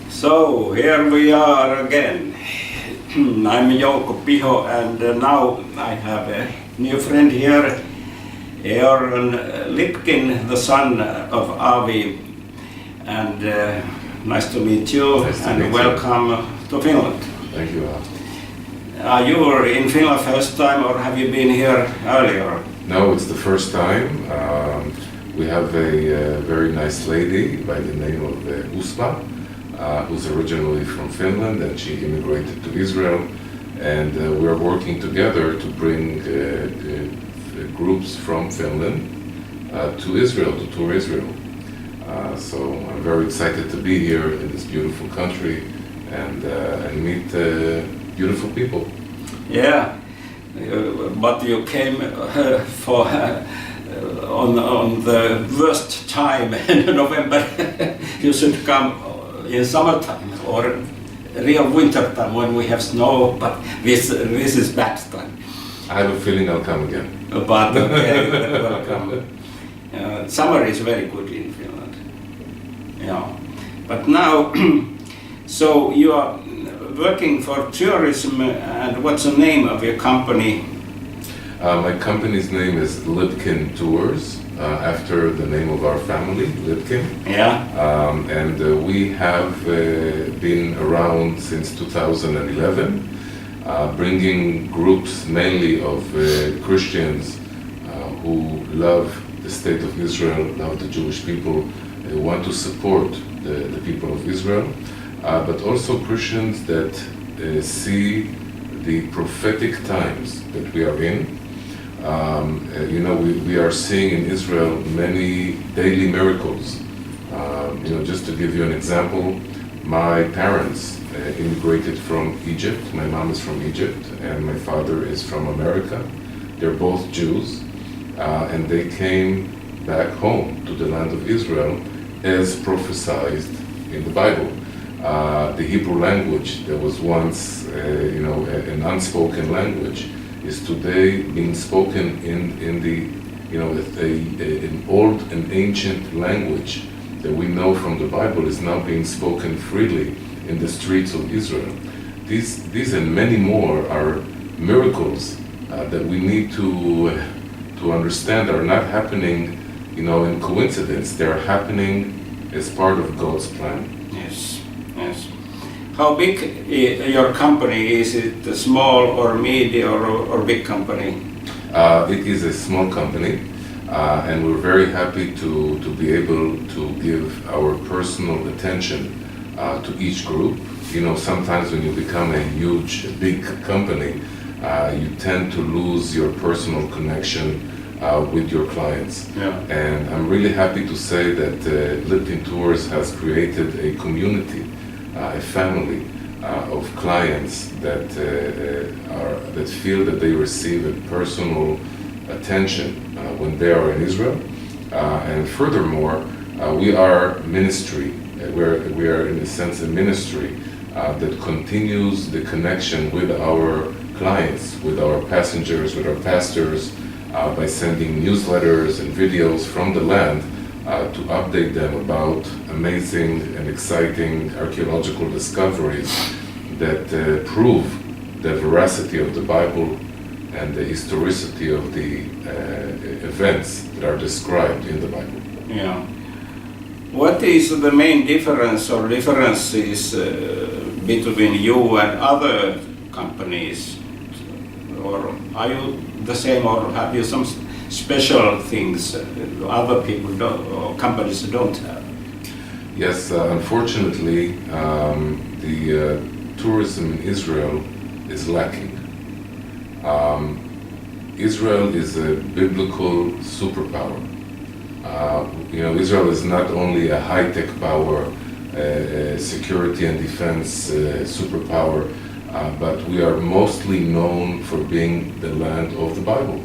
So here we are again. I'm Jouko, Piho, and now I have a new friend here, Aaron Lipkin, the son of Avi, and nice to meet you, and welcome to Finland. Thank you. You were in Finland first time, or have you been here earlier? No, it's the first time. We have a very nice lady by the name of Usma, who's originally from Finland, and she immigrated to Israel, and we're working together to bring groups from Finland to Israel, to tour Israel. So I'm very excited to be here in this beautiful country and meet beautiful people. Yeah, but you came for on the worst time in November. You should come in summertime or real winter time when we have snow, but this is bad time. I have a feeling I'll come again. But okay, welcome. Summer is very good in Finland. Yeah, but now, so you are working for tourism, and what's the name of your company? My company's name is Lipkin Tours, after the name of our family, Lipkin. Yeah. And we have been around since 2011, bringing groups mainly of Christians who love the state of Israel, love the Jewish people, want to support the people of Israel, but also Christians that see the prophetic times that we are in. We are seeing in Israel many daily miracles. Just to give you an example, my parents immigrated from Egypt. My mom is from Egypt and my father is from America. They're both Jews, and they came back home to the land of Israel as prophesied in the Bible. The Hebrew language that was once an unspoken language is today being spoken in the an old and ancient language that we know from the Bible is now being spoken freely in the streets of Israel. These and many more are miracles that we need to understand are not happening in coincidence. They are happening as part of God's plan. Yes. How big your company is? It a small or medium or big company? It is a small company, and we're very happy to be able to give our personal attention to each group. Sometimes when you become a big company, you tend to lose your personal connection with your clients. Yeah. And I'm really happy to say that Lipkin Tours has created a community, a family of clients that feel that they receive a personal attention when they are in Israel. And furthermore, we are ministry. We are in a sense a ministry that continues the connection with our clients, with our passengers, with our pastors, by sending newsletters and videos from the land to update them about amazing and exciting archaeological discoveries that prove the veracity of the Bible and the historicity of the events that are described in the Bible. Yeah. What is the main difference or differences between you and other companies? Or are you the same, or have you some special things other people don't, or companies don't have? Yes, unfortunately, the tourism in Israel is lacking. Israel is a biblical superpower. Israel is not only a high-tech power, security and defense superpower, but we are mostly known for being the land of the Bible.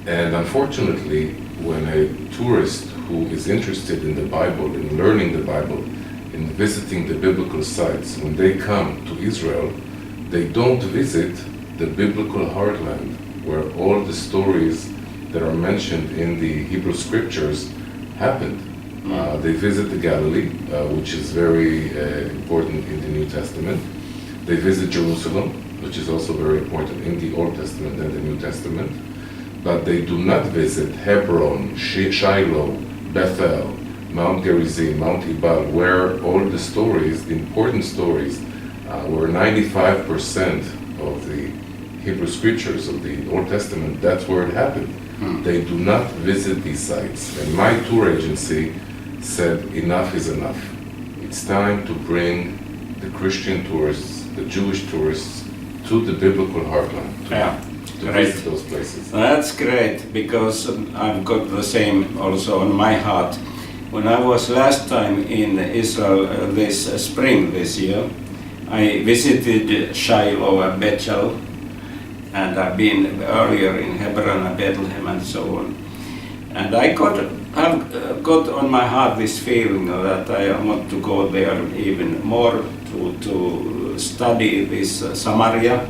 And unfortunately, when a tourist who is interested in the Bible, in learning the Bible, in visiting the biblical sites, when they come to Israel, they don't visit the biblical heartland, where all the stories that are mentioned in the Hebrew scriptures happened. They visit the Galilee, which is very important in the New Testament. They visit Jerusalem, which is also very important in the Old Testament and the New Testament. But they do not visit Hebron, Shiloh, Bethel, Mount Gerizim, Mount Ebal, where all the stories, the important stories, where 95% of the Hebrew scriptures of the Old Testament, that's where it happened. They do not visit these sites. And my tour agency said enough is enough. It's time to bring the Christian tourists, the Jewish tourists, to the biblical heartland, to visit those places. That's great, because I've got the same also on my heart. When I was last time in Israel this spring this year, I visited Shiloh and Bethel, and I've been earlier in Hebron and Bethlehem and so on. And I've got on my heart this feeling that I want to go there even more to study this Samaria.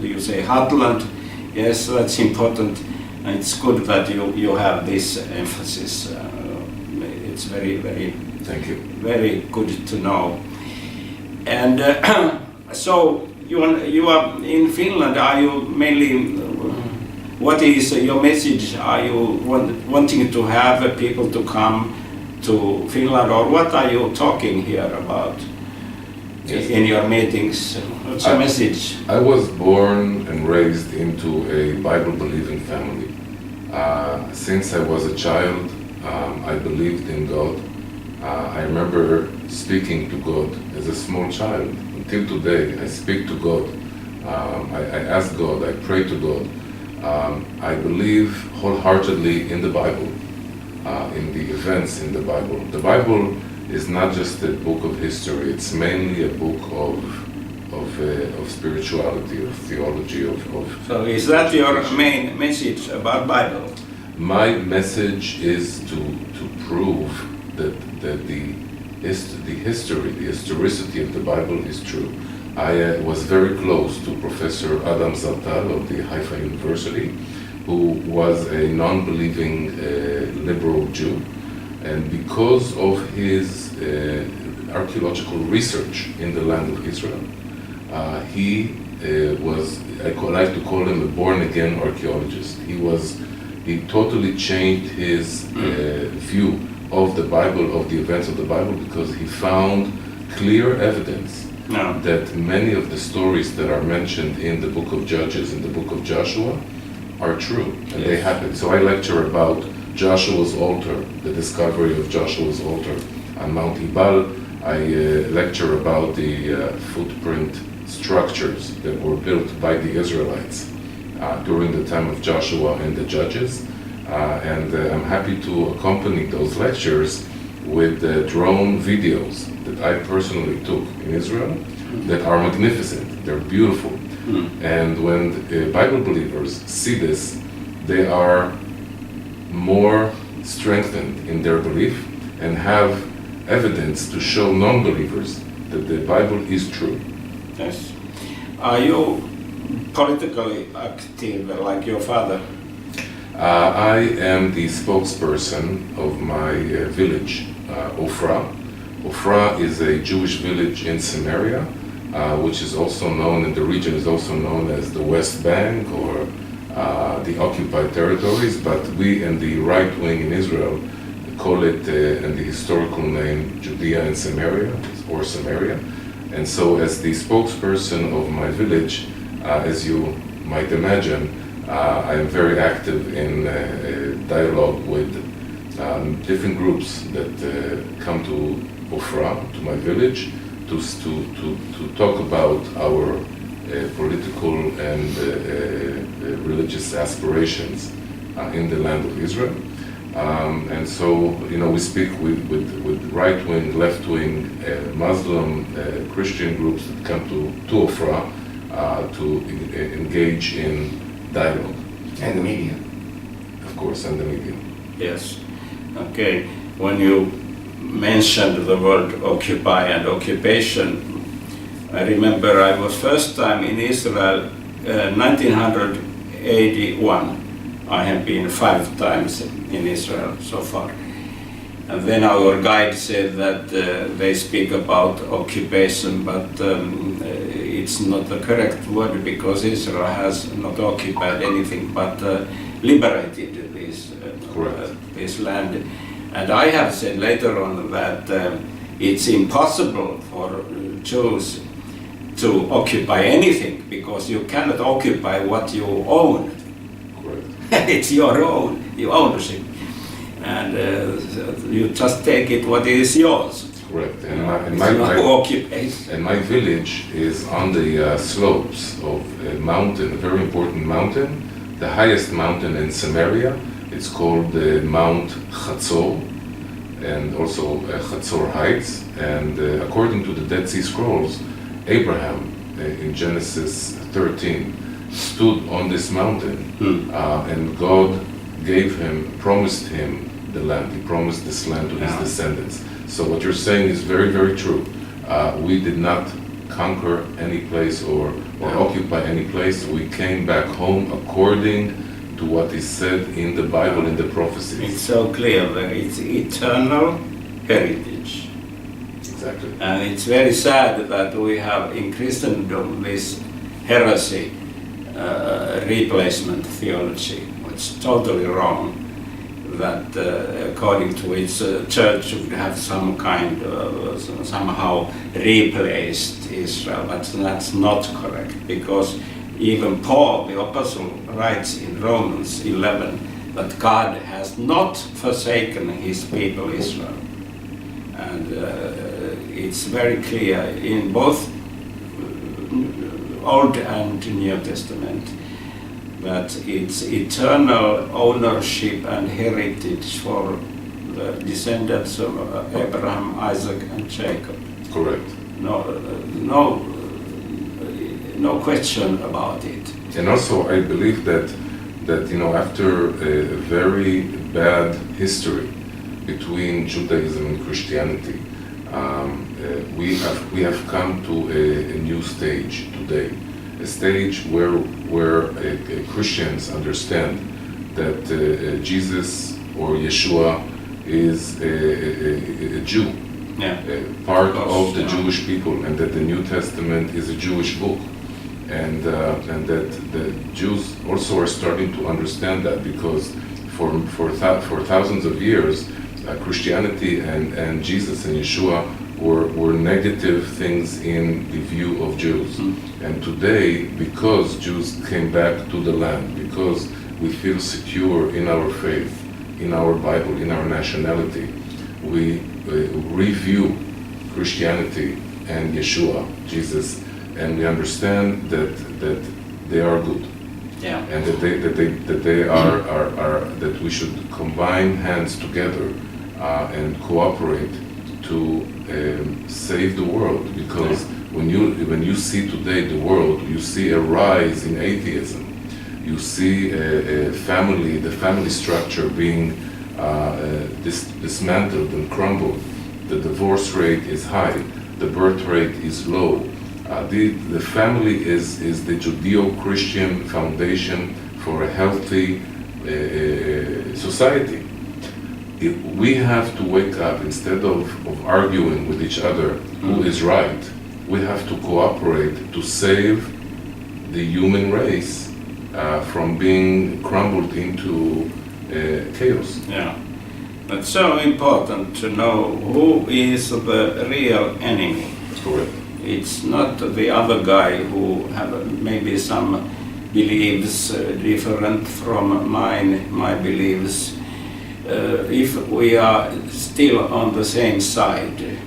You say heartland, yes, that's important. And it's good that you have this emphasis. It's very, very, thank you. Very good to know. And so you are in Finland. Are you mainly? What is your message? Are you wanting to have people to come to Finland, or what are you talking here about in your meetings? What's your message? I was born and raised into a Bible-believing family. Since I was a child, I believed in God. I remember speaking to God as a small child. Until today, I speak to God. I ask God, I pray to God. I believe wholeheartedly in the Bible, in the events in the Bible. The Bible is not just a book of history, it's mainly a book of spirituality, of theology, So is that your main message about Bible? My message is to prove that the historicity of the Bible is true. I was very close to Professor Adam Zaltal of the Haifa University, who was a non-believing liberal Jew, and because of his archaeological research in the land of Israel, he was, I like to call him a born-again archaeologist. He totally changed his view of the Bible, of the events of the Bible, because he found clear evidence that many of the stories that are mentioned in the book of Judges, in the book of Joshua, are true, and they happened. So I lecture about Joshua's altar, the discovery of Joshua's altar on Mount Ebal. I lecture about the footprint structures that were built by the Israelites during the time of Joshua and the Judges. And I'm happy to accompany those lectures with drone videos that I personally took in Israel that are magnificent, they're beautiful. And when Bible believers see this, they are more strengthened in their belief and have evidence to show non-believers that the Bible is true. Yes. Are you politically active like your father? I am the spokesperson of my village, Ofra. Ofra is a Jewish village in Samaria, which is also known, in the region is also known as the West Bank or the occupied territories, but we in the right wing in Israel call it in the historical name Judea and Samaria, or Samaria. And so as the spokesperson of my village, as you might imagine, I am very active in dialogue with different groups that come to Ofra, to my village, to talk about our political and religious aspirations in the land of Israel. And so, we speak with right-wing, left-wing, Muslim, Christian groups that come to Ofra to engage in dialogue. And the media. Of course, and the media. Yes. Okay. When you mentioned the word occupy and occupation, I remember I was first time in Israel 1981. I have been 5 times in Israel so far. And then our guide said that they speak about occupation, but it's not the correct word, because Israel has not occupied anything but liberated this land. And I have said later on that it's impossible for Jews to occupy anything, because you cannot occupy what you own. Correct. It's your own, your ownership. And you just take it what is yours. Correct. And no occupation. And my village is on the slopes of a mountain, a very important mountain, the highest mountain in Samaria. It's called Mount Chatzor, and also Chatzor Heights. And according to the Dead Sea Scrolls, Abraham in Genesis 13 stood on this mountain, and God promised him the land. He promised this land to his descendants. So what you're saying is very, very true. We did not conquer any place or occupy any place. We came back home according to what is said in the Bible, in the prophecies. It's so clear that it's eternal heritage. Exactly. And it's very sad that we have in Christendom this heresy, replacement theology, which is totally wrong. That according to which church should have some kind of somehow replaced Israel, but that's not correct, because even Paul the apostle writes in Romans 11 that God has not forsaken his people Israel, and it's very clear in both Old and New Testament that it's eternal ownership and heritage for the descendants of Abraham, Isaac, and Jacob. Correct. No question about it. And also, I believe that after a very bad history between Judaism and Christianity, we have come to a new stage today. A stage where Christians understand that Jesus or Yeshua is a Jew, part of the Jewish people, and that the New Testament is a Jewish book, and that the Jews also are starting to understand that, because for thousands of years, Christianity and Jesus and Yeshua were negative things in the view of Jews. And today, because Jews came back to the land, because we feel secure in our faith, in our Bible, in our nationality, we review Christianity and Yeshua, Jesus, and we understand that they are good. Yeah. And that we should combine hands together and cooperate to save the world, because when you see today the world, you see a rise in atheism. You see the family structure being dismantled and crumbled. The divorce rate is high. The birth rate is low. The family is the Judeo-Christian foundation for a healthy society. We have to wake up, instead of arguing with each other who is right. We have to cooperate to save the human race from being crumbled into chaos. Yeah, it's so important to know who is the real enemy. Correct. It's not the other guy who have maybe some beliefs different from my beliefs. If we are still on the same side,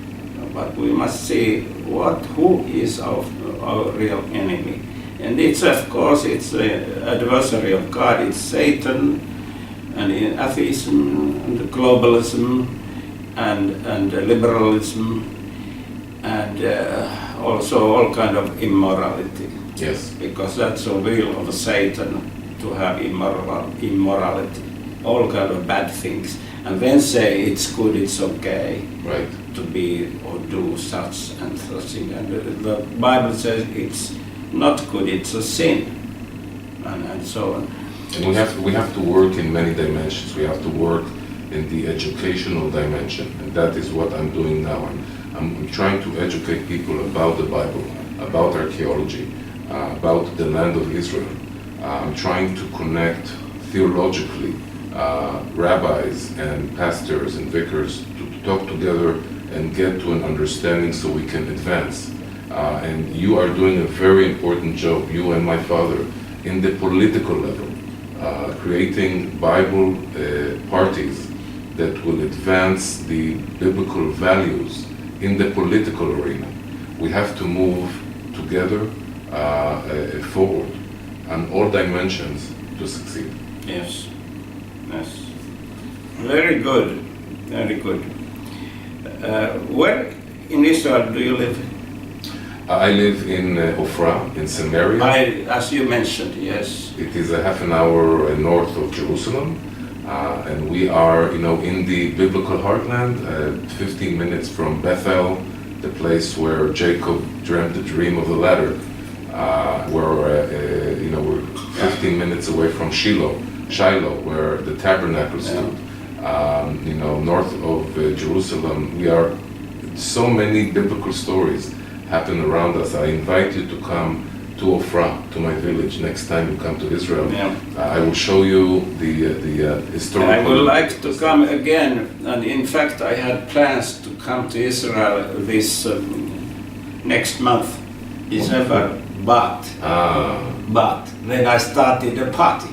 but we must see who is our real enemy. And it's, of course, it's the adversary of God. It's Satan, and atheism, and globalism, and liberalism, and also all kind of immorality. Yes. Because that's the will of Satan, to have immorality, all kind of bad things, and then say it's good, it's okay, right, to be or do such and such thing. And the Bible says it's not good, it's a sin, and so on. And we have to work in many dimensions. We have to work in the educational dimension, and that is what I'm doing now. I'm trying to educate people about the Bible, about archaeology, about the land of Israel. I'm trying to connect theologically rabbis and pastors and vicars to talk together and get to an understanding so we can advance. And you are doing a very important job, you and my father, in the political level, creating Bible parties that will advance the biblical values in the political arena. We have to move together forward on all dimensions to succeed. Yes, yes. Very good, very good. Where in Israel do you live? I live in Ofra, in Samaria. As you mentioned, yes. It is a half an hour north of Jerusalem, and we are, in the biblical heartland, 15 minutes from Bethel, the place where Jacob dreamt the dream of the ladder. We're 15 minutes away from Shiloh, where the tabernacle stood. North of Jerusalem, we are so many biblical stories happen around us. I invite you to come to Ofra, to my village, next time you come to Israel. Yeah. I will show you the historical... I would like to come again, and in fact I had plans to come to Israel this next month, December, but then I started a party.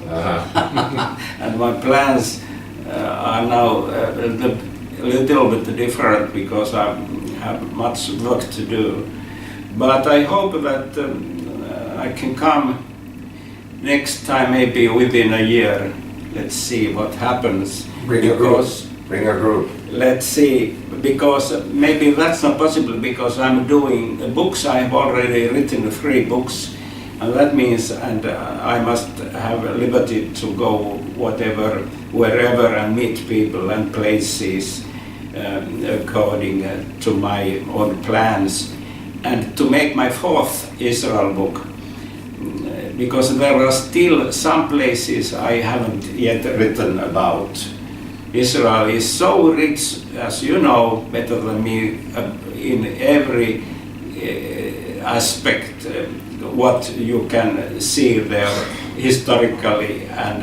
And my plans are now a little bit different because I have much work to do. But I hope that I can come next time, maybe within a year. Let's see what happens. Bring a group. Let's see, because maybe that's not possible because I'm doing books. I have already written 3 books, and that means I must have liberty to go wherever and meet people and places according to my own plans, and to make my 4th Israel book, because there are still some places I haven't yet written about. Israel is so rich, as you know better than me, in every aspect, what you can see there historically, and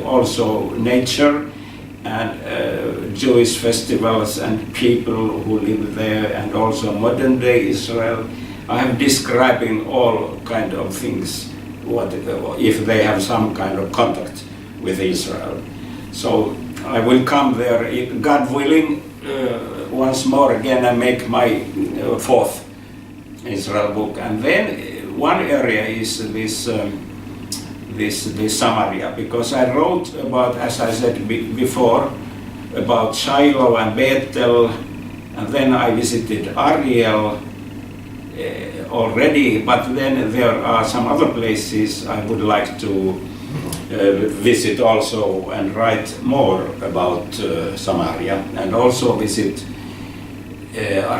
also nature, and Jewish festivals and people who live there, and also modern day Israel. I am describing all kind of things, if they have some kind of contact with Israel. So I will come there, God willing, once more again and make my 4th Israel book. And then one area is this Samaria, because I wrote about, as I said before, about Shiloh and Bethel, and then I visited Ariel already, but then there are some other places I would like to visit also and write more about Samaria, and also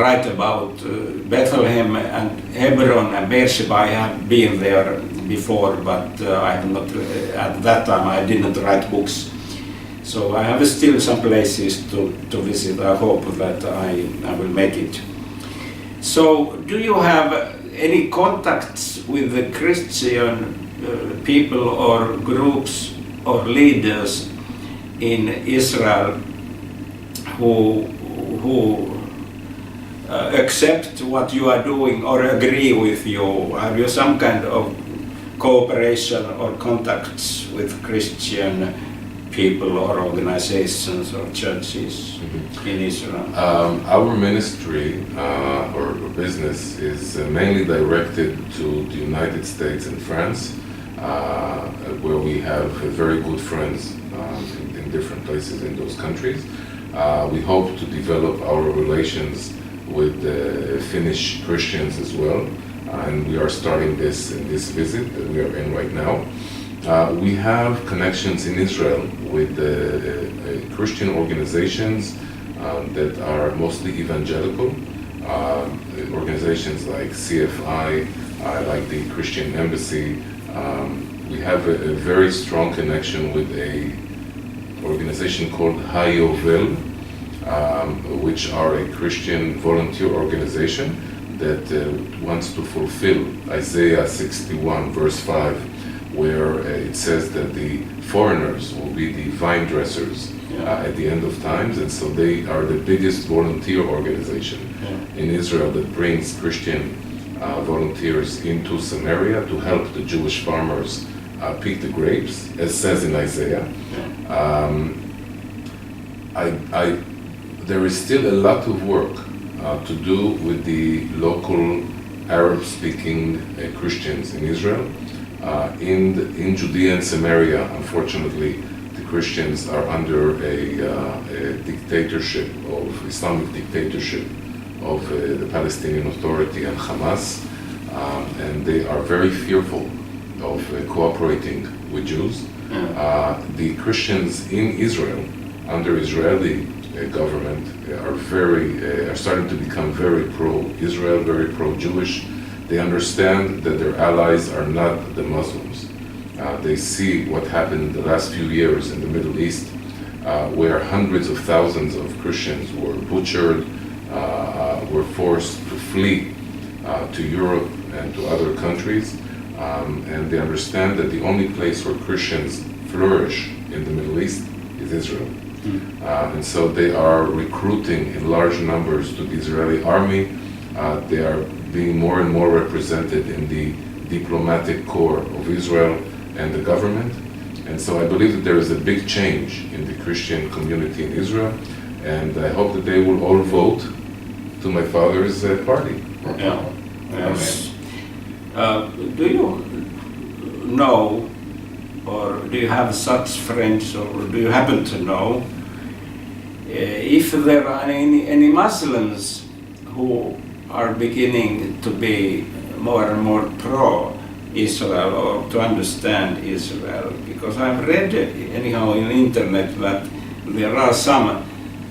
write about Bethlehem and Hebron and Beersheba. I have been there before, but I have not, at that time I didn't write books. So I have still some places to visit. I hope that I will make it. So do you have any contacts with the Christian people or groups or leaders in Israel who accept what you are doing or agree with you? Have you some kind of cooperation or contacts with Christian people or organizations or churches in Israel? Our ministry or business is mainly directed to the United States and France, where we have very good friends in different places in those countries. We hope to develop our relations with Finnish Christians as well, and we are starting this in this visit that we are in right now. We have connections in Israel with Christian organizations that are mostly evangelical, organizations like CFI, like the Christian Embassy. We have a very strong connection with a organization called Hayovel, which are a Christian volunteer organization that wants to fulfill Isaiah 61 verse 5, where it says that the foreigners will be the vine dressers at the end of times, and so they are the biggest volunteer organization in Israel that brings Christian volunteers into Samaria to help the Jewish farmers pick the grapes, as says in Isaiah. There is still a lot of work to do with the local Arab-speaking Christians in Israel. In Judea and Samaria, unfortunately, the Christians are under a dictatorship Islamic dictatorship of the Palestinian Authority and Hamas, and they are very fearful of cooperating with Jews. The Christians in Israel, under Israeli government, are starting to become very pro-Israel, very pro-Jewish. They understand that their allies are not the Muslims. They see what happened in the last few years in the Middle East, where hundreds of thousands of Christians were butchered, were forced to flee to Europe and to other countries, and they understand that the only place where Christians flourish in the Middle East is Israel. And so they are recruiting in large numbers to the Israeli army. They are being more and more represented in the diplomatic corps of Israel and the government. And so I believe that there is a big change in the Christian community in Israel, and I hope that they will all vote to my father's party. Yes. Do you know, or do you have such friends, or do you happen to know if there are any Muslims who are beginning to be more and more pro-Israel or to understand Israel? Because I've read anyhow in the internet that there are some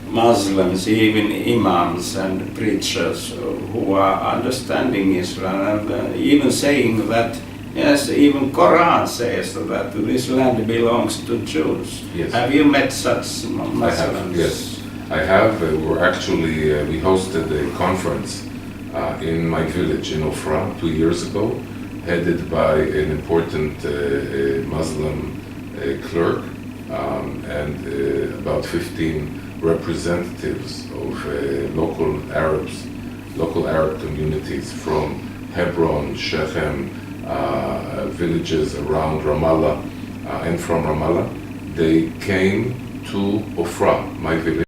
Muslims, even imams and preachers, who are understanding Israel and even saying that, yes, even Quran says that this land belongs to Jews. Yes. Have you met such Muslims? I have, yes. I have. We hosted a conference in my village in Ofra 2 years ago, headed by an important Muslim clerk and about 15 representatives of local Arab communities from Hebron, Shechem, villages around Ramallah and from Ramallah. They came to Ofra, my village.